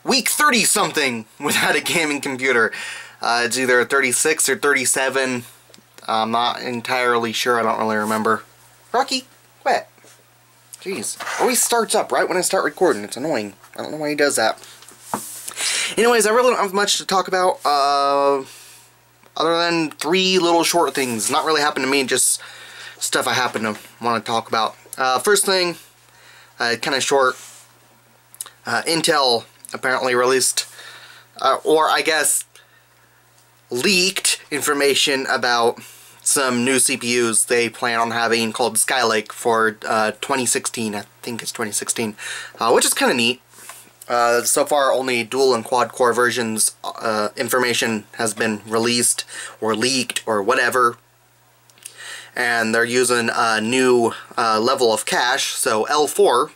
week 30-something without a gaming computer. It's either 36 or 37. I'm not entirely sure. I don't really remember. Rocky, quit. Jeez. Always starts up right when I start recording. It's annoying. I don't know why he does that. Anyways, I really don't have much to talk about. Other than 3 little short things. Not really happened to me, just stuff I happen to want to talk about. First thing, kind of short. Intel apparently released, or I guess leaked information about some new CPUs they plan on having called Skylake for 2016. I think it's 2016, which is kind of neat. So far, only dual and quad core versions information has been released or leaked or whatever. And they're using a new level of cache, so L4,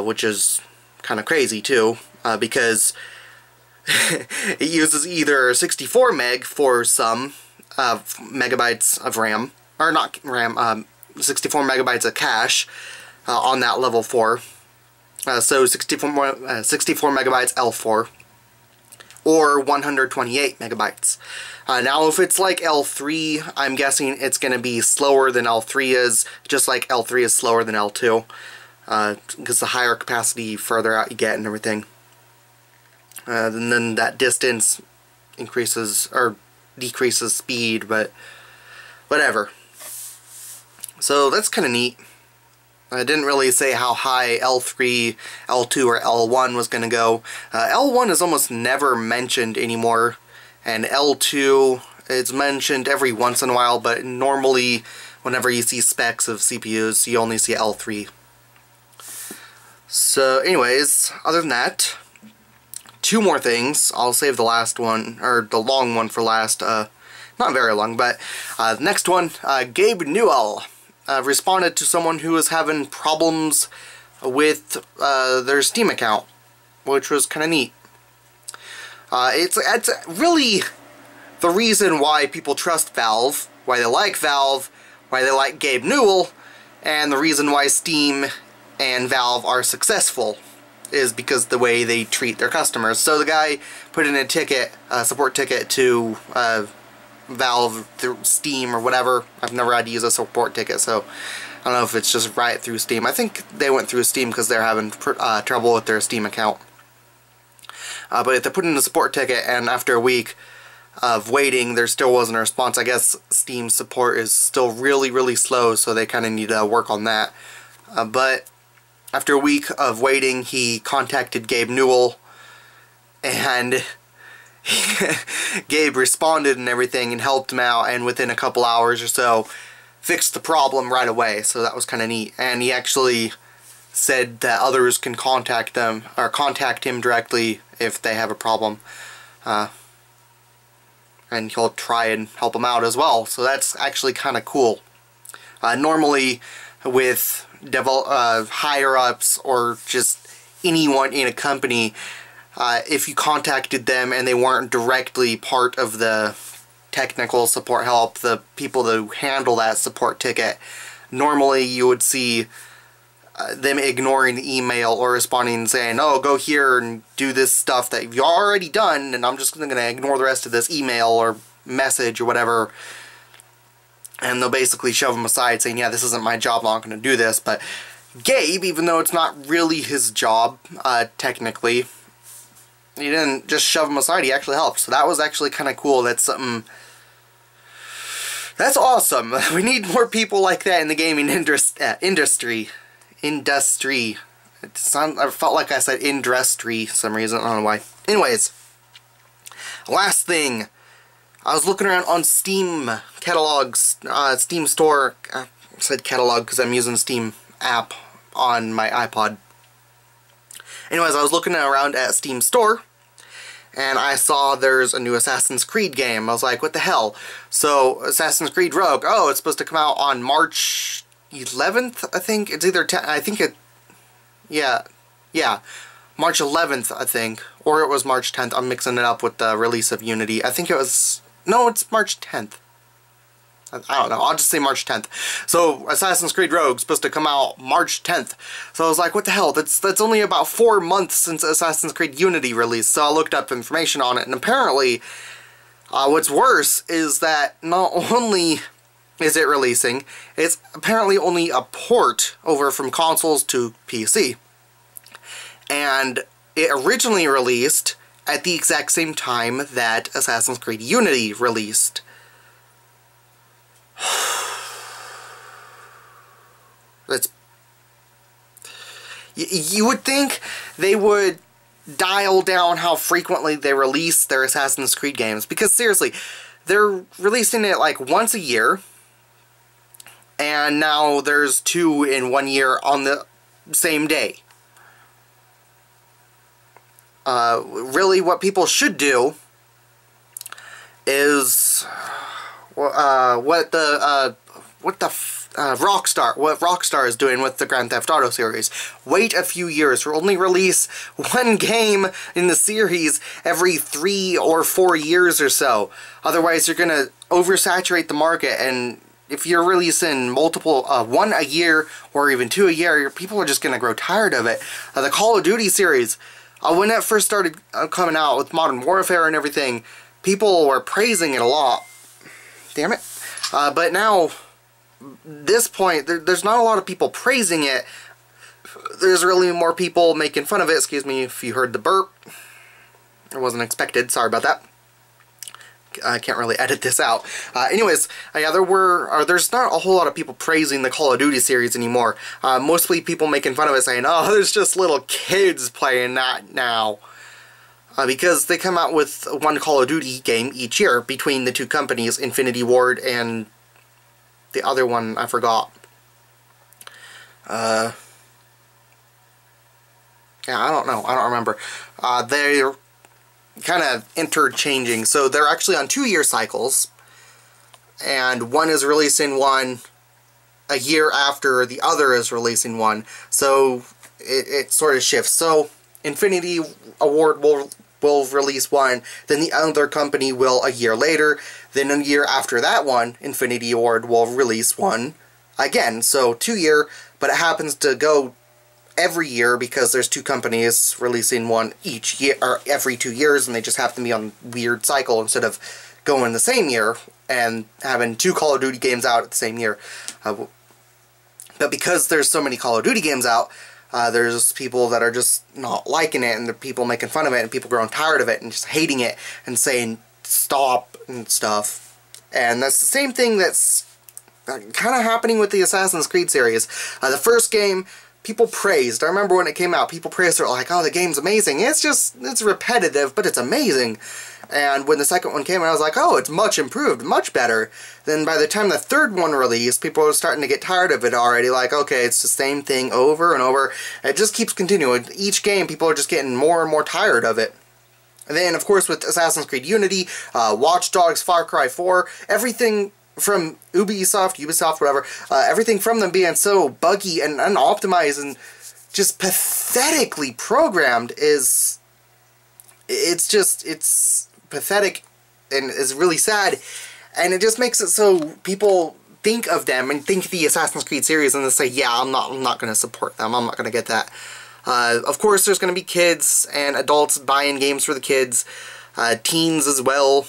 which is kind of crazy too, because it uses either 64 meg for some megabytes of RAM, or not RAM, 64 megabytes of cache on that level 4. So 64 megabytes L4, or 128 megabytes. Now if it's like L3, I'm guessing it's going to be slower than L3 is, just like L3 is slower than L2, because the higher capacity, further out you get and everything. And then that distance increases, or decreases speed, but whatever. So that's kind of neat. I didn't really say how high L3, L2, or L1 was going to go. L1 is almost never mentioned anymore, and L2 is mentioned every once in a while, but normally whenever you see specs of CPUs, you only see L3. So anyways, other than that, 2 more things. I'll save the last one, or the long one for last. Not very long, but the next one, GabeN responded to someone who was having problems with their Steam account, which was kind of neat. It's really the reason why people trust Valve, why they like Valve, why they like Gabe Newell, and the reason why Steam and Valve are successful is because the way they treat their customers. So the guy put in a ticket, a support ticket to Valve through Steam or whatever. I've never had to use a support ticket, so I don't know if it's just right through Steam. I think they went through Steam because they're having trouble with their Steam account. But if they put in a support ticket and after a week of waiting there still wasn't a response, I guess Steam support is still really, really slow, so they kind of need to work on that. But after a week of waiting, he contacted Gabe Newell, and Gabe responded and everything and helped him out, and within a couple hours or so fixed the problem right away, so that was kind of neat. And he actually said that others can contact them, or contact him directly if they have a problem, and he'll try and help them out as well, so that's actually kind of cool. Normally with higher-ups or just anyone in a company, if you contacted them and they weren't directly part of the technical support help, the people that handle that support ticket, normally you would see them ignoring the email or responding and saying, oh, go here and do this stuff that you've already done, and I'm just going to ignore the rest of this email or message or whatever. And they'll basically shove him aside saying, yeah, this isn't my job, I'm not going to do this. But Gabe, even though it's not really his job, technically, he didn't just shove him aside, he actually helped. So that was actually kind of cool. That's something... that's awesome. We need more people like that in the gaming industry. I felt like I said industry for some reason, I don't know why. Anyways, last thing. I was looking around on Steam catalogs, Steam store. I said catalog because I'm using Steam app on my iPod. Anyways, I was looking around at Steam store, and I saw there's a new Assassin's Creed game. I was like, what the hell? So, Assassin's Creed Rogue, oh, it's supposed to come out on March 11th, I think? It's either 10, I think it, yeah, March 11th, I think. Or it was March 10th. I'm mixing it up with the release of Unity. I think it was... no, it's March 10th. I don't know, I'll just say March 10th. So Assassin's Creed Rogue's supposed to come out March 10th. So I was like, what the hell, that's only about 4 months since Assassin's Creed Unity released. So I looked up information on it, and apparently what's worse is that not only is it releasing, it's apparently only a port over from consoles to PC. And it originally released at the exact same time that Assassin's Creed Unity released. You would think they would dial down how frequently they release their Assassin's Creed games, because seriously, they're releasing it like once a year, and now there's 2 in 1 year on the same day. Really, what people should do is what Rockstar is doing with the Grand Theft Auto series. Wait a few years. We'll only release 1 game in the series every 3 or 4 years or so. Otherwise, you're gonna oversaturate the market, and if you're releasing multiple, 1 a year or even 2 a year, people are just gonna grow tired of it. The Call of Duty series, when it first started coming out with Modern Warfare and everything, people were praising it a lot. Damn it. But now, this point, there's not a lot of people praising it. There's really more people making fun of it. Excuse me if you heard the burp. It wasn't expected. Sorry about that. I can't really edit this out. Anyways, yeah, there's not a whole lot of people praising the Call of Duty series anymore. Mostly people making fun of it, saying, oh, there's just little kids playing that now. Because they come out with 1 Call of Duty game each year between the 2 companies, Infinity Ward and the other one, I forgot. Yeah, I don't know. I don't remember. They're kind of interchanging. So they're actually on 2-year cycles. And one is releasing one a year after the other is releasing one. So it sort of shifts. So Infinity Ward will release one, then the other company will a year later, then a year after that one, Infinity Ward will release one again. So 2-year, but it happens to go every year because there's 2 companies releasing one each year, or every 2 years, and they just have to be on a weird cycle instead of going the same year and having 2 Call of Duty games out at the same year. But because there's so many Call of Duty games out, there's people that are just not liking it, and there are people making fun of it, and people growing tired of it, and just hating it, and saying stop, and stuff. And that's the same thing that's kind of happening with the Assassin's Creed series. The first game, people praised. I remember when it came out, people praised it, like, oh, the game's amazing. It's repetitive, but it's amazing. And when the second one came out, I was like, oh, it's much improved, much better. Then by the time the third one released, people were starting to get tired of it already. Like, okay, it's the same thing over and over. It just keeps continuing. Each game, people are just getting more and more tired of it. And then, of course, with Assassin's Creed Unity, Watch Dogs, Far Cry 4, everything from Ubisoft, whatever, everything from them being so buggy and unoptimized and just pathetically programmed it's pathetic and is really sad, and it just makes it so people think of them and think the Assassin's Creed series and they say, yeah, I'm not going to support them, I'm not going to get that. Of course, there's going to be kids and adults buying games for the kids, teens as well,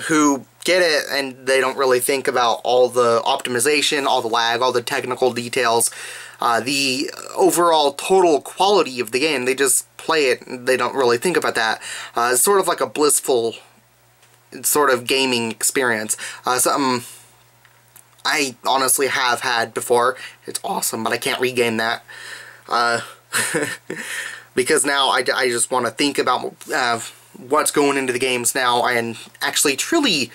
who get it and they don't really think about all the optimization, all the lag, all the technical details, the overall total quality of the game. They just play it and they don't really think about that. It's sort of like a blissful sort of gaming experience. Something I honestly have had before. It's awesome, but I can't regain that. Because now I just want to think about what's going into the games now and actually truly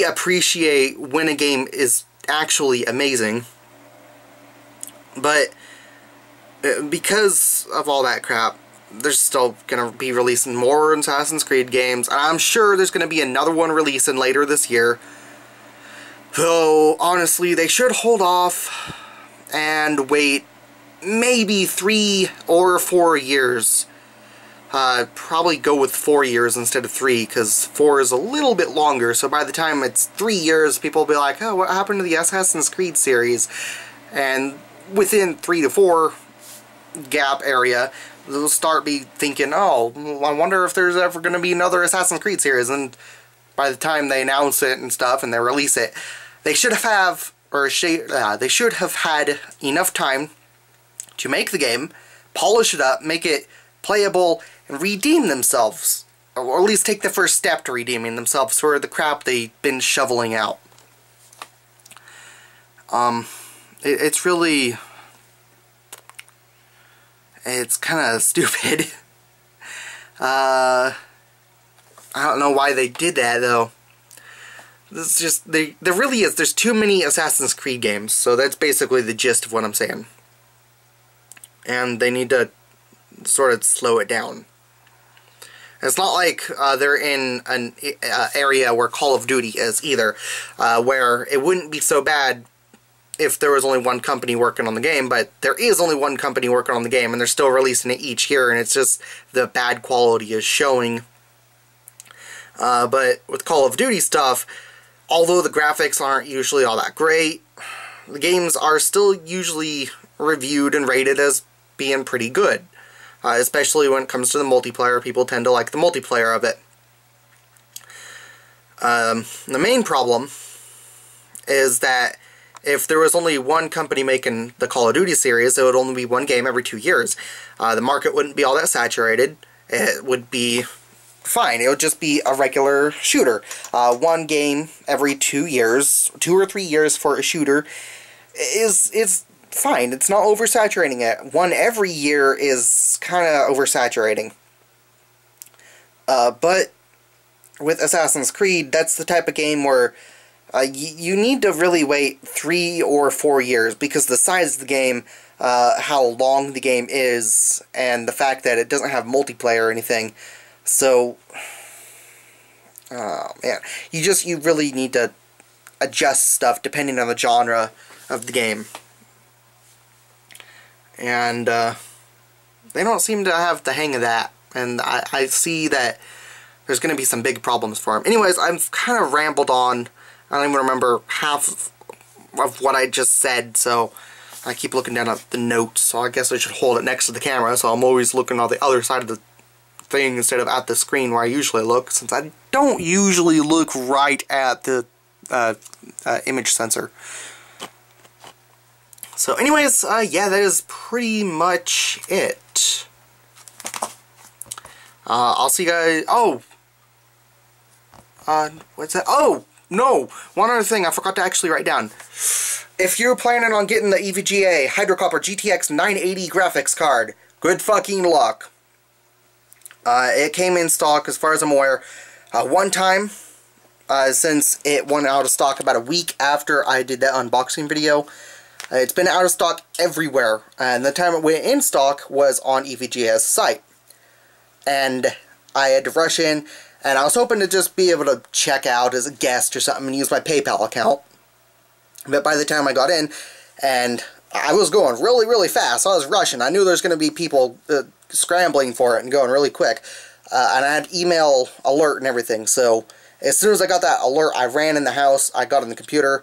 appreciate when a game is actually amazing. But because of all that crap, they're still going to be releasing more Assassin's Creed games. I'm sure there's going to be another one releasing later this year. Though, honestly, they should hold off and wait maybe 3 or 4 years probably go with 4 years instead of 3, because 4 is a little bit longer, so by the time it's 3 years, people will be like, oh, what happened to the Assassin's Creed series? And within 3 to 4 gap area, they'll start be thinking, oh, I wonder if there's ever going to be another Assassin's Creed series, and by the time they announce it and stuff, and they release it, they should have had enough time to make the game, polish it up, make it playable, and redeem themselves. Or at least take the first step to redeeming themselves for the crap they've been shoveling out. It's really... It's kind of stupid. I don't know why they did that, though. This just... there really is. There's too many Assassin's Creed games, so that's basically the gist of what I'm saying. And they need to sort of slow it down. It's not like they're in an area where Call of Duty is either, where it wouldn't be so bad if there was only one company working on the game, but there is only one company working on the game, and they're still releasing it each year, and it's just the bad quality is showing. But with Call of Duty stuff, although the graphics aren't usually all that great, the games are still usually reviewed and rated as being pretty good. Especially when it comes to the multiplayer, people tend to like the multiplayer of it. The main problem is that if there was only one company making the Call of Duty series, it would only be one game every 2 years. The market wouldn't be all that saturated. It would be fine. It would just be a regular shooter. One game every 2 years, 2 or 3 years for a shooter is fine. It's not oversaturating it. One every year is kind of oversaturating. But with Assassin's Creed, that's the type of game where you need to really wait 3 or 4 years because the size of the game, how long the game is, and the fact that it doesn't have multiplayer or anything. So, oh man, you really need to adjust stuff depending on the genre of the game. And they don't seem to have the hang of that, and I see that there's going to be some big problems for them. Anyways, I've kind of rambled on. I don't even remember half of what I just said, so I keep looking down at the notes, so I guess I should hold it next to the camera, so I'm always looking on the other side of the thing instead of at the screen where I usually look, since I don't usually look right at the image sensor. So anyways, yeah, that is pretty much it. I'll see you guys... Oh! What's that? Oh! No! One other thing I forgot to actually write down. If you're planning on getting the EVGA Hydro Copper GTX 980 graphics card, good fucking luck. It came in stock, as far as I'm aware, one time, since it went out of stock about a week after I did that unboxing video. It's been out of stock everywhere, and the time it went in stock was on EVGA's site. And I had to rush in, and I was hoping to just be able to check out as a guest or something and use my PayPal account. But by the time I got in, and I was going really, really fast, I was rushing. I knew there was going to be people scrambling for it and going really quick. And I had email alert and everything, so as soon as I got that alert, I ran in the house, I got on the computer,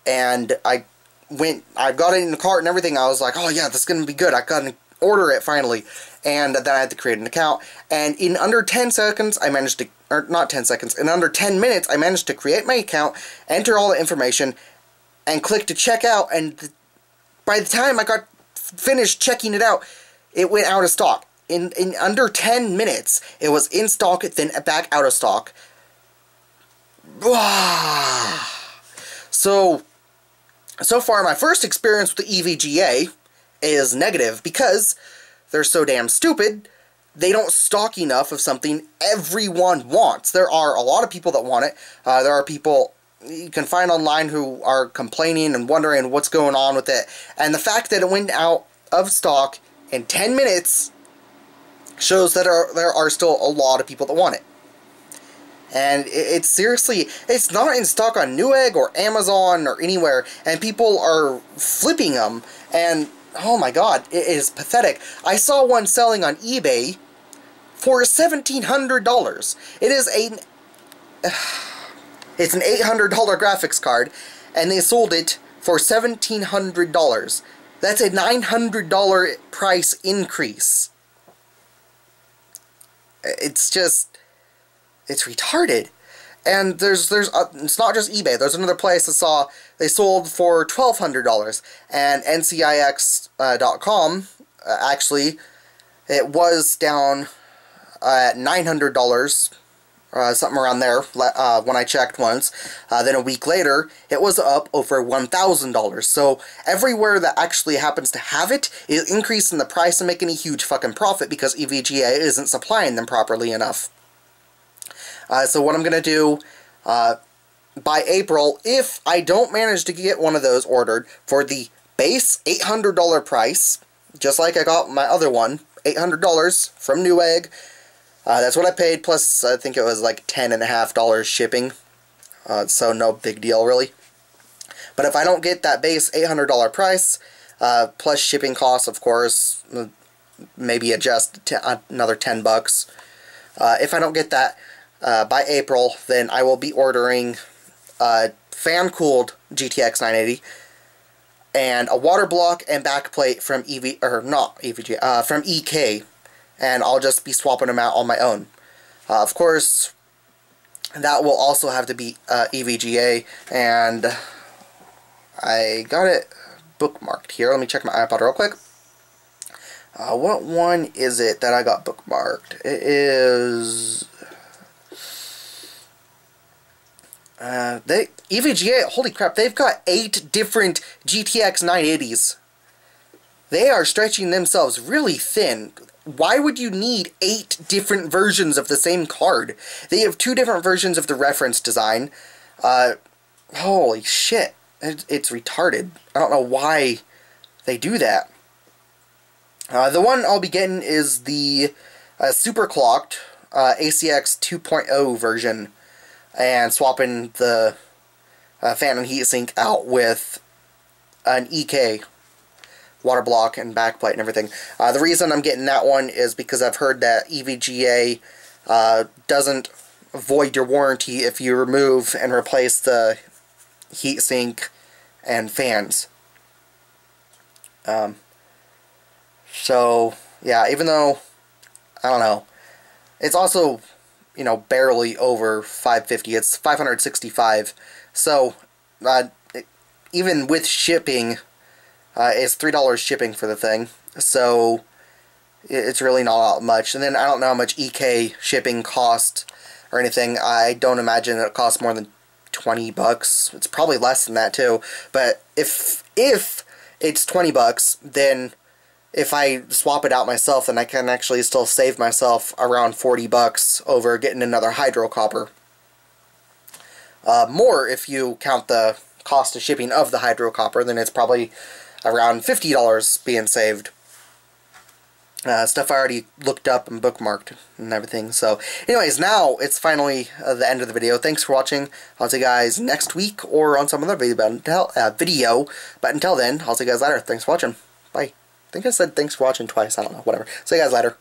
and I got it in the cart and everything. I was like, oh yeah, this is going to be good. I can order it finally. And then I had to create an account. And in under 10 seconds, I managed to, or not 10 seconds, in under 10 minutes, I managed to create my account, enter all the information, and click to check out. And by the time I got finished checking it out, it went out of stock. In under 10 minutes, it was in stock, then back out of stock. So far, my first experience with the EVGA is negative because they're so damn stupid. They don't stock enough of something everyone wants. There are a lot of people that want it. There are people you can find online who are complaining and wondering what's going on with it. And the fact that it went out of stock in 10 minutes shows that there are still a lot of people that want it. And it's seriously, it's not in stock on Newegg or Amazon or anywhere, and people are flipping them, and oh my god, it is pathetic. I saw one selling on eBay for $1,700. It's an $800 graphics card, and they sold it for $1,700. That's a $900 price increase. It's retarded. And it's not just eBay. There's another place I saw they sold for $1,200, and NCIX.com actually, it was down at $900, something around there when I checked once. Then a week later, it was up over $1,000. So everywhere that actually happens to have it is increasing the price and making a huge fucking profit because EVGA isn't supplying them properly enough. So what I'm going to do, by April, if I don't manage to get one of those ordered for the base $800 price, just like I got my other one, $800 from Newegg, that's what I paid, plus I think it was like $10.50 shipping, so no big deal really. But if I don't get that base $800 price, plus shipping costs, of course, maybe adjust to another $10. If I don't get that by April, then I will be ordering a fan-cooled GTX 980 and a water block and backplate from from EK, and I'll just be swapping them out on my own. Of course, that will also have to be EVGA, and I got it bookmarked here. Let me check my iPod real quick. What one is it that I got bookmarked? It is EVGA. Holy crap, they've got 8 different GTX 980s. They are stretching themselves really thin. Why would you need 8 different versions of the same card? They have 2 different versions of the reference design. Holy shit. It's retarded. I don't know why they do that. The one I'll be getting is the super clocked ACX 2.0 version, and swapping the fan and heatsink out with an EK water block and backplate and everything. The reason I'm getting that one is because I've heard that EVGA doesn't void your warranty if you remove and replace the heatsink and fans. So, yeah, even though, I don't know, it's also, you know, barely over $550. It's $565. So, even with shipping, it's $3 shipping for the thing. So, it's really not much. And then I don't know how much EK shipping cost or anything. I don't imagine it costs more than $20. It's probably less than that too. But if it's $20, then if I swap it out myself, then I can actually still save myself around $40 over getting another Hydro Copper. More if you count the cost of shipping of the Hydro Copper, then it's probably around $50 being saved. Stuff I already looked up and bookmarked and everything. So, anyways, now it's finally the end of the video. Thanks for watching. I'll see you guys next week or on some other video. But until then, I'll see you guys later. Thanks for watching. Bye. I think I said thanks for watching twice. I don't know. Whatever. See you guys later.